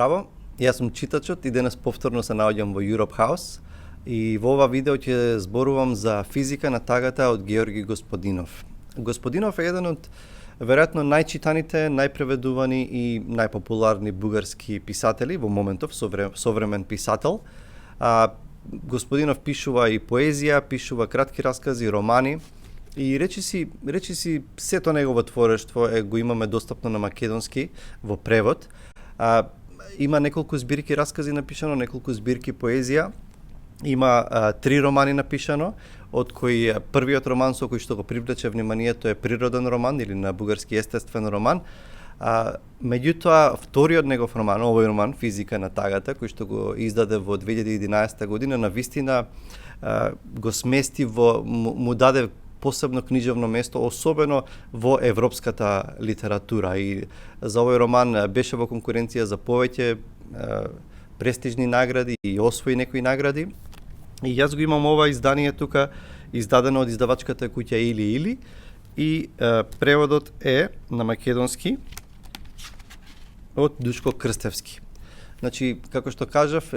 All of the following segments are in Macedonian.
Здраво, јас сум читачот и денес повторно се наоѓам во Europe House и во ова видео ќе зборувам за физика на тагата од Георги Господинов. Господинов е еден од веројатно најчитаните, најпреведувани и најпопуларни бугарски писатели во моментов, современ писател. Господинов пишува и поезија, пишува кратки раскази, романи и речиси сето негово творештво го имаме достапно на македонски во превод. Има неколку збирки раскази напишано, неколку збирки поезија. Има 3 романи напишано, од кои првиот роман со кој што го привлече вниманието е природен роман или на бугарски естествен роман. Меѓутоа, вториот негов роман, овој роман, Физика на тагата, кој што го издаде во 2011 година, на вистина го смести му даде посебно книжевно место, особено во европската литература. И за овој роман беше во конкуренција за повеќе престижни награди и освои некои награди. И јас го имам ова издание тука, издадено од издавачката куќа Или и преводот е на македонски од Душко Крстевски. Значи, како што кажав,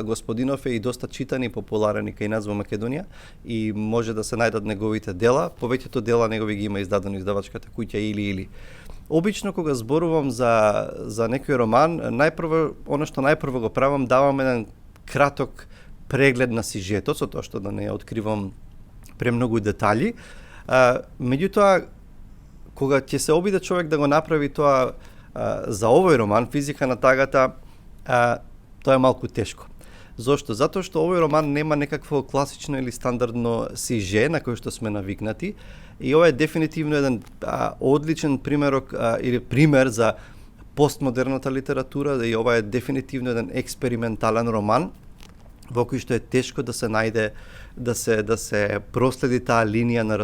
Господинов е и доста читан и популарен и кај нас во Македонија и може да се најдат неговите дела. Повеќето дела негови ги има издадено издавачката куќа Или. Обично кога зборувам за некој роман, она што најпрво го правам, давам еден краток преглед на сюжетот, со тоа што да не откривам премногу детали. Меѓутоа, кога ќе се обиде човек да го направи тоа за овој роман, Физика на тагата, тоа е малку тешко. Зошто? Затоа што овој роман нема некакво класично или стандардно сюжет на кој што сме навикнати и ова е дефинитивно еден одличен пример за постмодерната литература и ова е дефинитивно еден експериментален роман во кој што е тешко да се најде, да се проследи таа линија на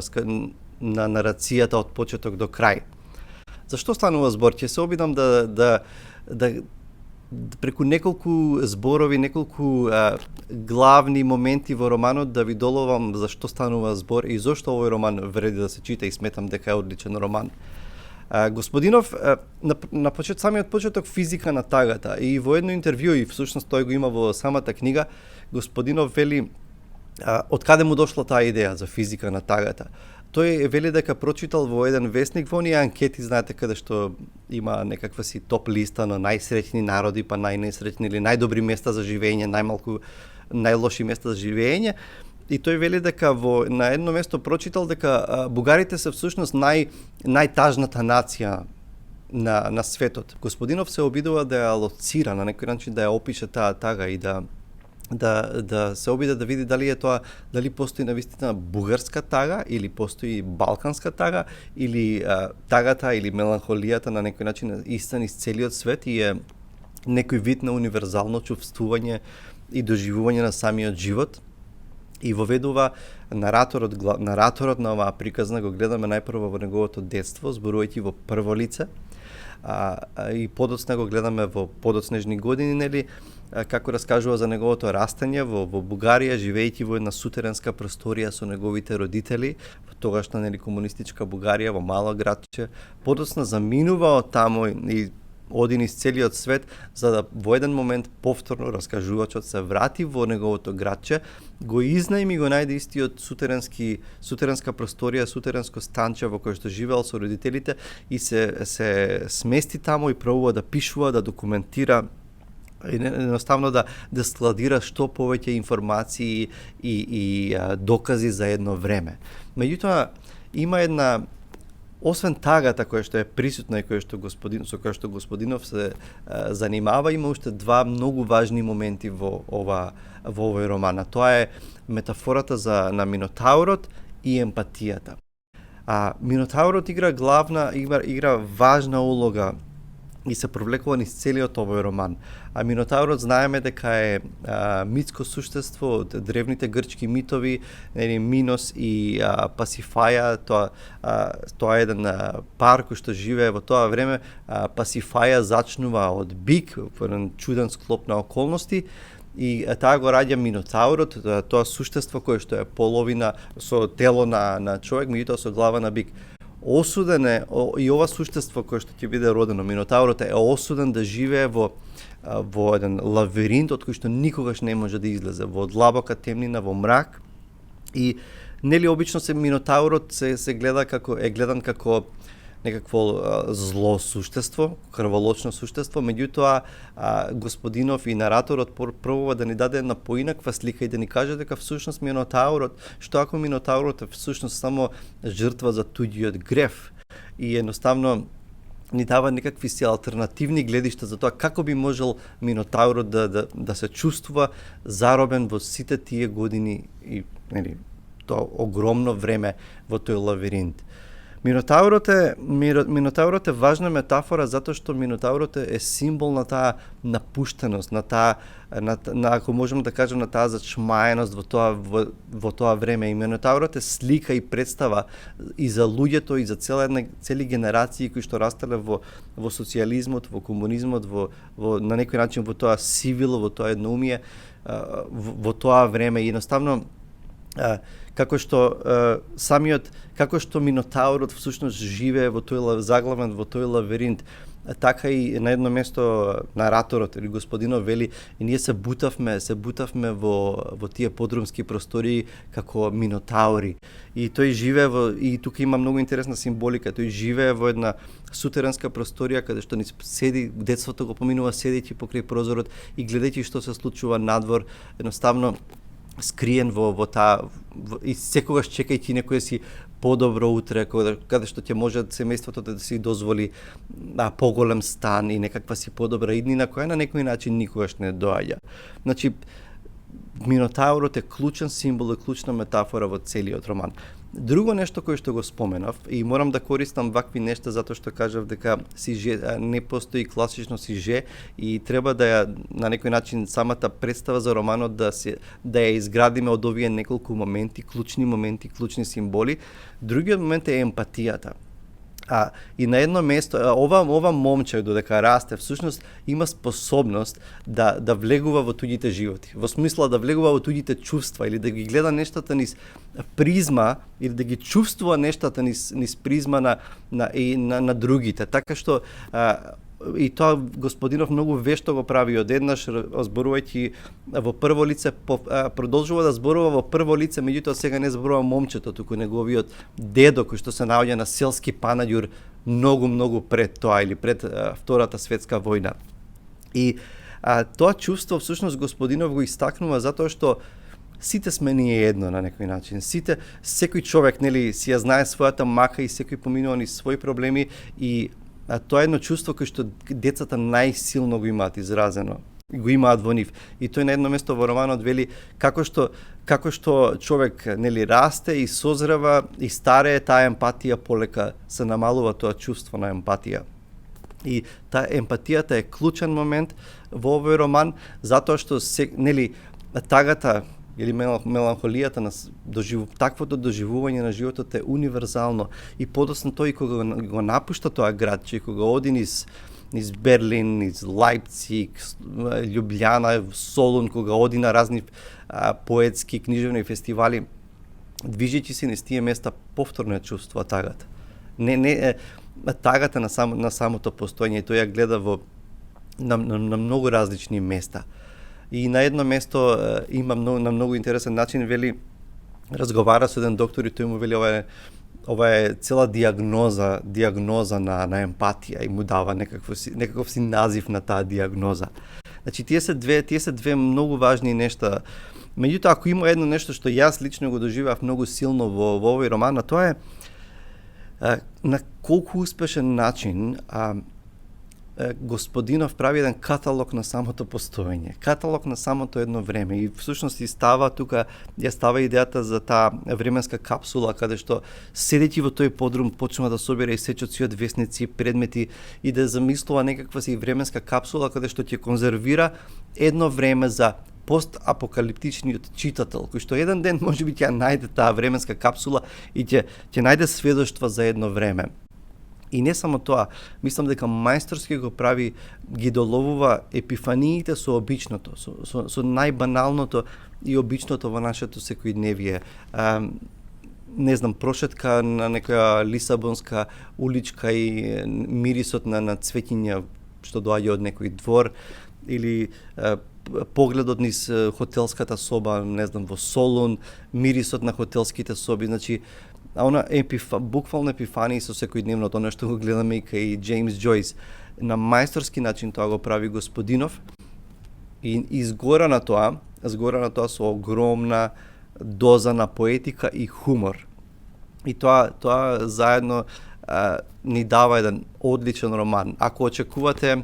нарацијата од почеток до крај. Зашто станува збор? Ќе се обидам да преку неколку зборови, неколку главни моменти во романот да ви доловам зашто станува збор и зошто овој роман вреди да се чита и сметам дека е одличен роман. Господинов на самиот почеток Физика на тагата и во едно интервју и всушност тој го има во самата книга, Господинов вели од каде му дошла таа идеја за физика на тагата. Тој вели дека прочитал во еден весник во оние анкети, знаете, каде што има некаква си топ листа на најсреќни народи, па најнесреќни или најдобри места за живење, најлоши места за живење. И тој вели дека на едно место прочитал дека бугарите се всушност најтажната нација на светот. Господинов се обидува да ја лоцира, на некој начин да ја опише таа тага и да се обиде да види дали постои навистина бугарска тага или постои балканска тага или тагата или меланхолијата на некој начин иста низ целиот свет и е некој вид на универзално чувствување и доживување на самиот живот. И воведува нараторот на оваа приказна го гледаме најпрво во неговото детство, зборувајќи во прво лице, и подоцна го гледаме во подоцнежни години, нели, како раскажува за неговото растење во Бугарија, живејќи во една сутеренска просторија со неговите родители, во тогашна, нели, комунистичка Бугарија, во мало градче. Подоцна заминува од таму и оди низ целиот свет, за да во еден момент повторно раскажувачот се врати во неговото градче, го изнајми и го најде истиот сутеренска просторија, сутеренско станче во кое што живеел со родителите и се смести таму и пробува да пишува, да документира, едноставно да складира што повеќе информации и докази за едно време. Меѓутоа, има една, освен тагата која што е присутна и со која што Господинов се занимава, има уште два многу важни моменти во овој роман. Тоа е метафората на Минотаурот и емпатијата. Минотаурот игра важна улога и се провлекува низ целиот овој роман. Минотаурот знаеме дека е митско суштество од древните грчки митови, Минос и Пасифаја, тоа е еден пар кој што живее во тоа време. Пасифаја зачнува од бик, во еден чуден склоп на околности, и таа го раѓа Минотаурот, тоа суштество кое што е половина со тело на човек, меѓутоа со глава на бик. Осуден е и ова суштество кое што ќе биде родено, Минотаурот, е осуден да живее во во еден лавиринт од кој што никогаш не може да излезе, во длабока темнина, во мрак. И нели обично се минотаурот се гледан како некакво зло суштество, крволочно суштество, меѓутоа господинов и нараторот пробува да ни даде една поинаква слика и да ни каже дека всушност минотаурот, што ако минотаурот е всушност само жртва за туѓиот грев и едноставно ни дава некакви си алтернативни гледишта за тоа како би можел минотаурот да се чувствува заробен во сите тие години и нели тоа огромно време во тој лавиринт. Минотаурот е важна метафора затоа што минотаурот е символ на таа напуштеност, на ако можеме да кажем на таа зачмаеност во тоа време. И минотаурот е слика и представа и за луѓето и за цели генерации кои што растеле во социјализмот, во комунизмот, на некој начин во тоа сивило, во тоа едноумие, во тоа време. И едноставно како што минотаурот всушност живее во тој заглавен во тој лавиринт, така и на едно место нараторот или господинов вели и ние се бутавме во тие подрумски простории како минотаури. И тој живее и тука има многу интересна символика. Тој живее во една сутеренска просторија каде што ни седи, детството го поминува седејќи покрај прозорот и гледајќи што се случува надвор, едноставно скриен во таа и секогаш чекајќи некој си подобро утре каде што ќе може семејството да си дозволи поголем стан и некаква си подобра иднина која на некој начин никогаш не доаѓа. Значи минотаурот е клучен символ и клучна метафора во целиот роман. Друго нешто кое што го споменав и морам да користам вакви нешта затоа што кажав дека сиже не постои класично сиже и треба да ја на некој начин самата представа за романот да ја изградиме од овие неколку моменти, клучни символи. Другиот момент е емпатијата. И на едно место ова момче додека расте всушност има способност да влегува во туѓите животи, во смисла да влегува во туѓите чувства или да ги гледа нештата низ призма или да ги чувствува нештата низ призма на другите. Така што и тоа господинов многу вешто го прави одеднаш, зборувајќи во прво лице, продолжува да зборува во прво лице, меѓутоа сега не зборува момчето, туку неговиот дедо кој што се наоѓа на селски панаѓур многу пред тоа или пред Втората светска војна. И тоа чувство всушност господинов го истакнува затоа што сите сме ние едно на некој начин. Секој човек нели си ја знае својата мака и секој поминува низ своји проблеми и тоа е едно чувство кое што децата најсилно го имаат изразено, го имаат во нив. И тој на едно место во романот вели како што човек нели расте и созрева и старее, таа емпатија полека се намалува, тоа чувство на емпатија. И таа емпатијата е клучен момент во овој роман затоа што нели тагата или меланхолијата на таквото доживување на животот е универзално и подоцна тој кога го напушта тоа градче, кога оди низ Берлин, низ Лајпциг, Љубљана, Солун, кога оди на разни поетски книжевни фестивали, движејќи се низ тие места повторно ја чувствува тагата. Не тагата на самото постоење, тој ја гледа на многу различни места. И на едно место има на многу интересен начин вели разговара со еден доктор и тој му вели ова е цела диагноза на емпатија и му дава некаков си назив на таа диагноза. Значи тие се две многу важни нешта. Меѓутоа ако има едно нешто што јас лично го доживеав многу силно во овој роман, тоа е на колку успешен начин господинов прави еден каталог на самото постоење, каталог на самото едно време и всушност става идејата за таа временска капсула каде што седејќи во тој подрум почнува да собира и сечоци од весници, предмети и да замислува некаква си временска капсула каде што ќе конзервира едно време за постапокалиптичниот читател, кој што еден ден можеби ќе најде таа временска капсула и ќе најде сведоштва за едно време. И не само тоа, мислам дека мајсторски го прави, ги доловува епифаниите со обичното, со најбаналното и обичното во нашето секојдневие. Не знам, прошетка на некоја лисабонска уличка и мирисот на цвеќиња што доаѓа од некој двор, или погледот низ хотелската соба, не знам, во Солун, мирисот на хотелските соби, значи она буквално епифанија со секојдневното, она што го гледаме и кај Джеймс Џојс. На мајсторски начин тоа го прави Господинов и згора на тоа со огромна доза на поетика и хумор. И тоа заедно ни дава еден одличен роман. Ако очекувате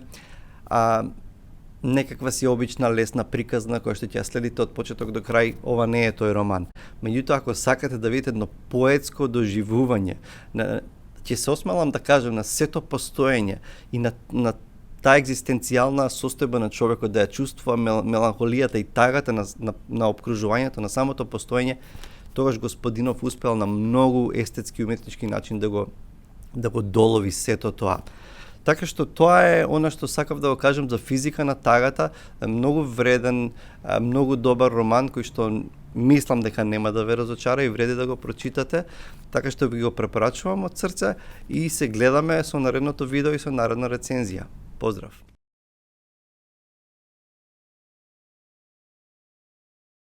некаква си обична лесна приказна која што ќе ја следите од почеток до крај, ова не е тој роман. Меѓутоа, ако сакате да видите едно поетско доживување, ќе се осмелам да кажам на сето постоење и на таа екзистенцијална состојба на човекот, да ја чувствува меланхолијата и тагата на обкружувањето, на самото постоење, тогаш Господинов успел на многу естетски и уметнички начин да го долови сето тоа. Така што тоа е она што сакав да го кажам за Физика на тагата, многу вреден, многу добар роман кој што мислам дека нема да ве разочара и вреди да го прочитате. Така што ви го препорачувам од срце и се гледаме со наредното видео и со наредна рецензија. Поздрав!